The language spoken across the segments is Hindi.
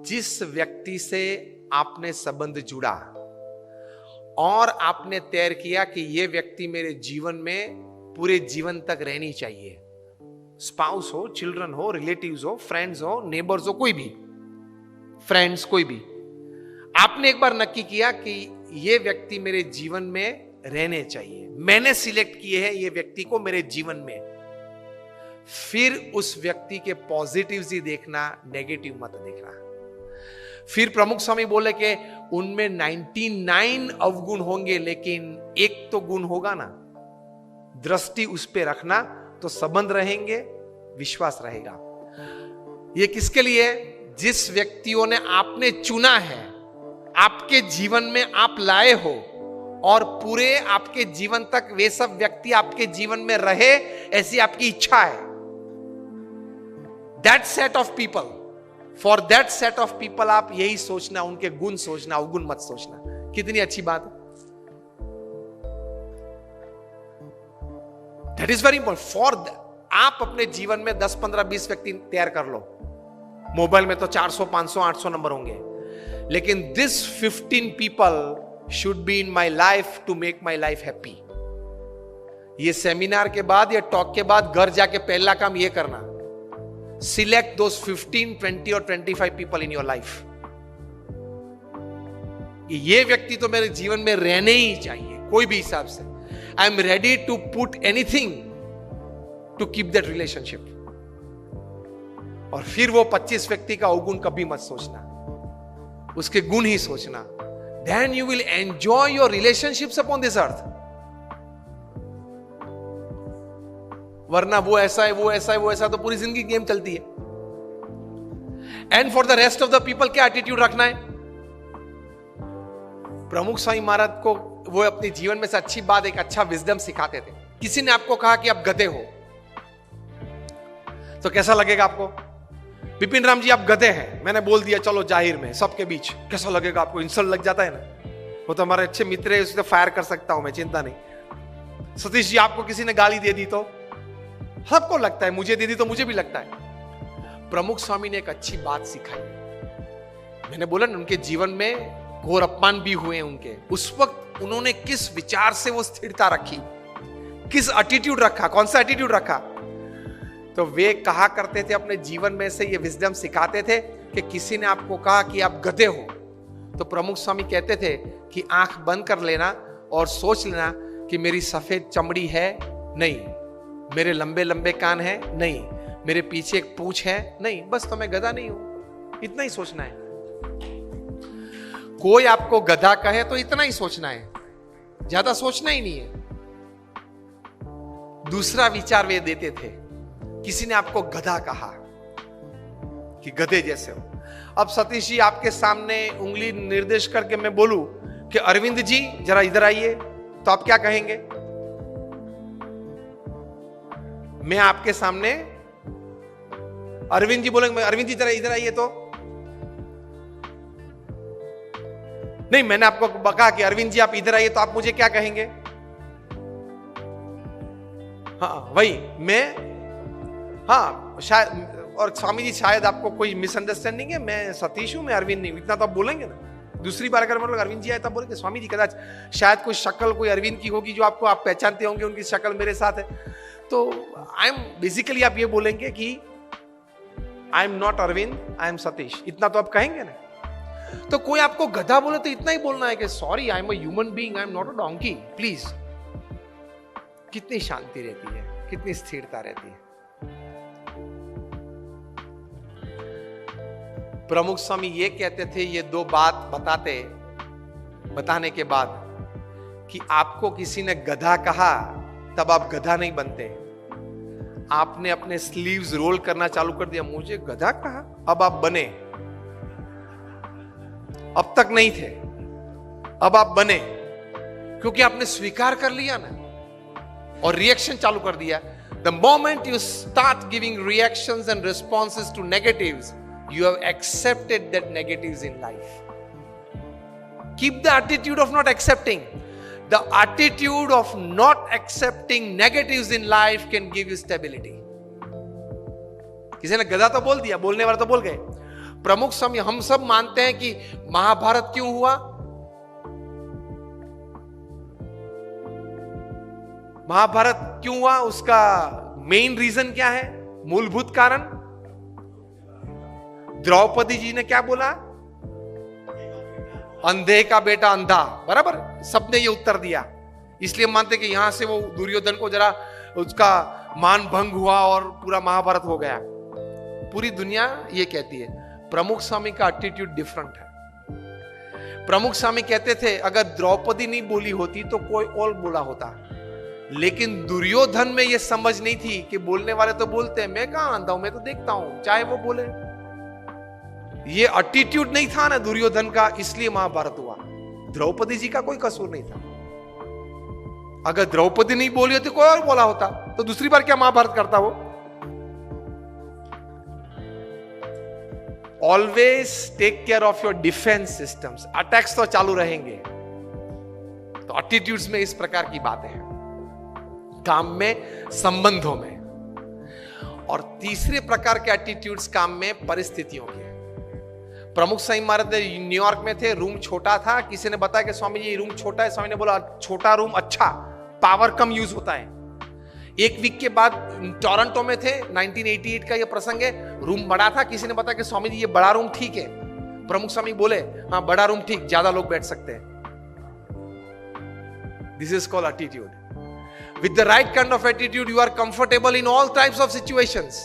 जिस व्यक्ति से आपने संबंध जुड़ा और आपने तय किया कि यह व्यक्ति मेरे जीवन में पूरे जीवन तक रहनी चाहिए, स्पाउस हो, चिल्ड्रन हो, रिलेटिव्स हो, फ्रेंड्स हो, नेबर्स हो, कोई भी फ्रेंड्स, कोई भी, आपने एक बार नक्की किया कि यह व्यक्ति मेरे जीवन में रहने चाहिए, मैंने सिलेक्ट किए हैं ये व्यक्ति को मेरे जीवन में, फिर उस व्यक्ति के पॉजिटिव्स ही देखना, नेगेटिव मत देखना। फिर प्रमुख स्वामी बोले कि उनमें 99 अवगुण होंगे लेकिन एक तो गुण होगा ना, दृष्टि उस पे रखना तो संबंध रहेंगे, विश्वास रहेगा। ये किसके लिए? जिस व्यक्तियों ने आपने चुना है, आपके जीवन में आप लाए हो और पूरे आपके जीवन तक वे सब व्यक्ति आपके जीवन में रहे, ऐसी आपकी इच्छा है। That set of people, for that set of people आप यही सोचना, उनके गुण सोचना, अवगुण मत सोचना। कितनी अच्छी बात है। That is very important for आप अपने जीवन में 10, 15, 20 व्यक्ति तैयार कर लो। मोबाइल में तो 400, 500, 800 नंबर होंगे, लेकिन this 15 people should be in my life to make my life happy. ये सेमिनार के बाद या टॉक के बाद घर जाके पहला काम ये करना, सिलेक्ट दोस 15, 20 और 25 पीपल इन योर लाइफ। ये व्यक्ति तो मेरे जीवन में रहने ही चाहिए, कोई भी हिसाब से। I am ready to put anything to keep that relationship. और फिर वो 25 व्यक्ति का अवगुण कभी मत सोचना, उसके गुण ही सोचना। Then you will enjoy your relationships upon this earth. वरना वो ऐसा है, वो ऐसा है, वो ऐसा, तो पूरी जिंदगी गेम चलती है। And for the rest of the people क्या एटीट्यूड रखना है? प्रमुख स्वामी महाराज को वो अपने जीवन में से अच्छी बात, एक अच्छा विजडम सिखाते थे। किसी ने आपको कहा कि आप गधे हो, तो कैसा लगेगा आपको? विपिन राम जी आप गधे हैं, मैंने बोल दिया चलो जाहिर में सबके बीच, कैसा लगेगा आपको? इंसल्ट लग जाता है ना। वो तो हमारे अच्छे मित्र है, उससे फायर कर सकता हूं मैं, चिंता नहीं। सतीश जी आपको किसी ने गाली दे दी तो सबको लगता है, मुझे दे दी तो मुझे भी लगता है। प्रमुख स्वामी ने एक अच्छी बात सिखाई। मैंने बोला ना, उनके जीवन में घोर अपमान भी हुए उनके, उस वक्त उन्होंने किस विचार से वो स्थिरता रखी, किस एटीट्यूड रखा, कौन सा एटीट्यूड रखा। तो वे कहा करते थे, अपने जीवन में से ये विजडम सिखाते थे कि किसी ने आपको कहा कि आप गधे हो, तो प्रमुख स्वामी कहते थे कि आंख बंद कर लेना और सोच लेना कि मेरी सफेद चमड़ी है नहीं, मेरे लंबे लंबे कान है नहीं, मेरे पीछे एक पूंछ है नहीं, बस तो मैं गधा नहीं हूं। इतना ही सोचना है। कोई आपको गधा कहे तो इतना ही सोचना है, ज्यादा सोचना ही नहीं है। दूसरा विचार वे देते थे, किसी ने आपको गधा कहा कि गधे जैसे हो। अब सतीश जी आपके सामने उंगली निर्देश करके मैं बोलूं कि अरविंद जी जरा इधर आइए, तो आप क्या कहेंगे? मैं आपके सामने अरविंद जी बोलेंगे, अरविंद जी जरा इधर आइए, तो नहीं, मैंने आपको कहा कि अरविंद जी आप इधर आइए, तो आप मुझे क्या कहेंगे? हाँ वही मैं, हाँ शायद, और स्वामी जी शायद आपको कोई मिसअंडरस्टैंडिंग है, मैं सतीश हूं, मैं अरविंद नहीं हूं, इतना तो आप बोलेंगे ना। दूसरी बार अगर मतलब अरविंद जी आए तब बोलेंगे स्वामी जी कदाच शायद कोई शक्ल कोई अरविंद की होगी जो आपको, आप पहचानते होंगे, उनकी शक्ल मेरे साथ है, तो आई एम बेसिकली आप ये बोलेंगे कि I am not Arvind, I am Satish, इतना तो आप कहेंगे ना। तो कोई आपको गधा बोले तो इतना ही बोलना है कि sorry I am a human being, I am not a donkey, please. कितनी शांति रहती है, कितनी स्थिरता रहती है। प्रमुख स्वामी ये कहते थे, ये दो बात बताने के बाद कि आपको किसी ने गधा कहा तब आप गधा नहीं बनते। आपने अपने स्लीव्स रोल करना चालू कर दिया, मुझे गधा कहा, अब आप बने। अब तक नहीं थे, अब आप बने, क्योंकि आपने स्वीकार कर लिया ना और रिएक्शन चालू कर दिया। The moment you start giving reactions and responses to negatives, you have accepted that negatives in life. Keep the attitude of not accepting. The attitude of not accepting negatives in life can give you stability. किसी ने गधा तो बोल दिया, बोलने वाला तो बोल गए। प्रमुख समय हम सब मानते हैं कि महाभारत क्यों हुआ? महाभारत क्यों हुआ? उसका मेन रीजन क्या है? मूलभूत कारण द्रौपदी जी ने क्या बोला? अंधे का बेटा अंधा, बराबर, सबने ये उत्तर दिया। इसलिए मानते कि यहां से वो दुर्योधन को जरा उसका मान भंग हुआ और पूरा महाभारत हो गया। पूरी दुनिया ये कहती है। प्रमुख स्वामी का एटीट्यूड डिफरेंट है। प्रमुख स्वामी कहते थे अगर द्रौपदी नहीं बोली होती तो कोई और बोला होता, लेकिन दुर्योधन में ये समझ नहीं थी कि बोलने वाले तो बोलते हैं, मैं कहां आंधा हूं, मैं तो देखता हूं चाहे वो बोले। ये एटीट्यूड नहीं था ना दुर्योधन का, इसलिए महाभारत हुआ। द्रौपदी जी का कोई कसूर नहीं था। अगर द्रौपदी नहीं बोली होती कोई और बोला होता तो दूसरी बार क्या महाभारत करता वो? Always take care of your defence systems. Attacks तो चालू रहेंगे। तो एटीट्यूड्स में इस प्रकार की बातें हैं, काम में, संबंधों में। और तीसरे प्रकार के एटीट्यूड्स काम में परिस्थितियों के। प्रमुख स्वामी महाराज न्यूयॉर्क में थे, रूम छोटा था। किसी ने बताया कि स्वामी जी रूम छोटा है। स्वामी ने बोला छोटा रूम अच्छा, पावर कम यूज होता है। एक वीक के बाद टोरंटो में थे, 1988 का ये प्रसंग है। रूम बड़ा था। किसी ने बताया कि स्वामी जी ये बड़ा रूम ठीक है। प्रमुख स्वामी बोले हाँ बड़ा रूम ठीक, ज्यादा लोग बैठ सकते हैं। This is called attitude. With the right kind of attitude you are comfortable in all types of situations.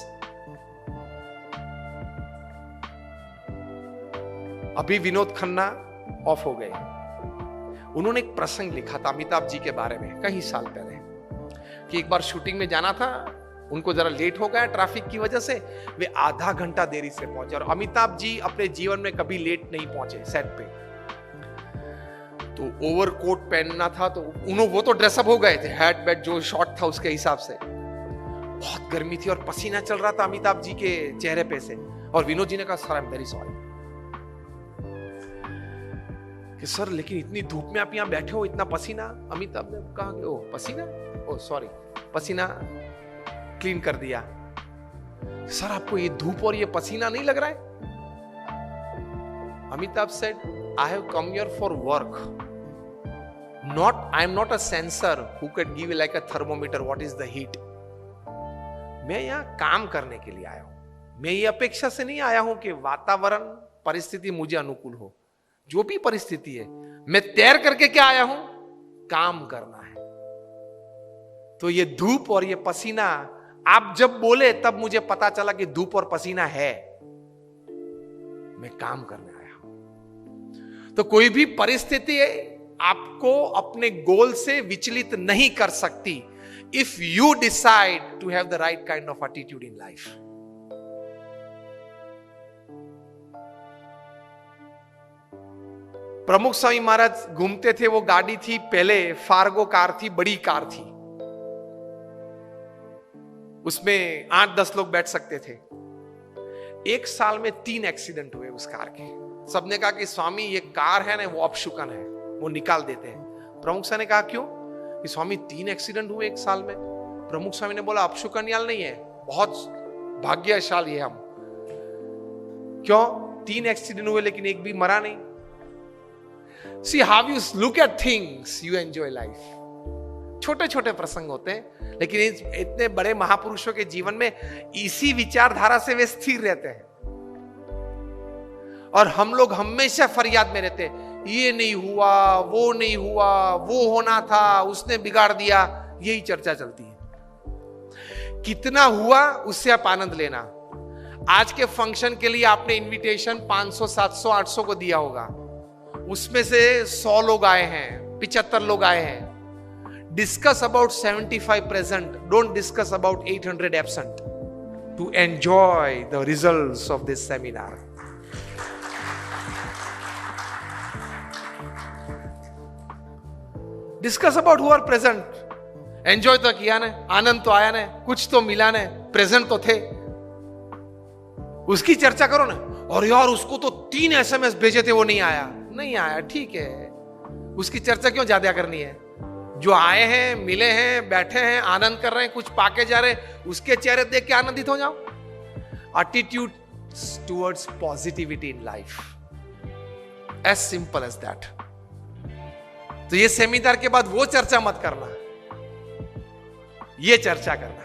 अभी विनोद खन्ना ऑफ हो गए। उन्होंने एक प्रसंग लिखा था अमिताभ जी के बारे में कई साल पहले, कि एक बार शूटिंग में जाना था, उनको जरा लेट हो गया ट्रैफिक की वजह से, वे आधा घंटा देरी से पहुंचे। और अमिताभ जी अपने जीवन में कभी लेट नहीं पहुंचे सेट पे। तो ओवरकोट पहनना था, तो वो तो ड्रेसअप हो गए थे, हैट बैट जो शॉट था उसके हिसाब से। बहुत गर्मी थी और पसीना चल रहा था अमिताभ जी के चेहरे पे से। और विनोद जी ने कहा sir I am very sorry. कि सर लेकिन इतनी धूप में आप यहां बैठे हो, इतना पसीना। अमिताभ ने कहा कि ओ पसीना, ओ सॉरी, पसीना क्लीन कर दिया। सर आपको ये धूप और ये पसीना नहीं लग रहा है? Amitabh said I have come here for work, not I am not a sensor who can give like a thermometer what is the heat. मैं यहां काम करने के लिए आया हूं। मैं ये अपेक्षा से नहीं आया हूं कि वातावरण परिस्थिति मुझे अनुकूल हो। जो भी परिस्थिति है, मैं तैर करके क्या आया हूं? काम करना है। तो ये धूप और ये पसीना आप जब बोले तब मुझे पता चला कि धूप और पसीना है, मैं काम करने आया हूं। तो कोई भी परिस्थिति आपको अपने गोल से विचलित नहीं कर सकती if you decide to have the right kind of attitude in life. Pramukh Swami महाराज घूमते थे, वो गाड़ी थी पहले फार्गो कार थी, बड़ी कार थी, उसमें 8-10 लोग बैठ सकते थे। एक साल में 3 एक्सीडेंट हुए उस कार के। सबने कहा कि स्वामी ये कार है ना वो अपशुकन है, वो निकाल देते हैं। प्रमुख स्वामी ने कहा क्यों? कि स्वामी 3 एक्सीडेंट हुए एक साल में। प्रमुख स्वामी ने बोला अपशुकन याल नहीं है, बहुत भाग्यशाली है हम। क्यों? 3 एक्सीडेंट हुए लेकिन एक भी मरा नहीं। See how you look at things, you enjoy life. छोटे छोटे प्रसंग होते हैं, लेकिन इतने बड़े महापुरुषों के जीवन में इसी विचारधारा से वे स्थिर रहते हैं। और हम लोग हमेशा फरियाद में रहते हैं, ये नहीं हुआ, वो नहीं हुआ, वो होना था, उसने बिगाड़ दिया। यही चर्चा चलती है। कितना हुआ उससे आप आनंद लेना। आज के फंक्शन के लिए आपने इनविटेशन 500, 700, 800 को दिया होगा, उसमें से 100 लोग आए हैं, 75 लोग आए हैं। Discuss about 75 present, don't discuss about 800 absent to enjoy the results of this seminar. Discuss about who are present. Enjoy तो किया ने, आनंद तो आया ने, कुछ तो मिला ने, प्रेजेंट तो थे, उसकी चर्चा करो ना। और यार उसको तो 3 SMS भेजे थे वो नहीं आया, नहीं आया, ठीक है, उसकी चर्चा क्यों ज्यादा करनी है? जो आए हैं, मिले हैं, बैठे हैं, आनंद कर रहे हैं, कुछ पाके जा रहे हैं, उसके चेहरे देख के आनंदित हो जाओ। Attitude towards positivity in life. As simple as that. तो ये सेमिनार के बाद वो चर्चा मत करना, ये चर्चा करना.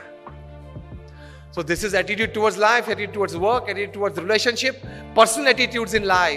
So this is attitude towards life, attitude towards work, attitude towards relationship, personal attitudes in life.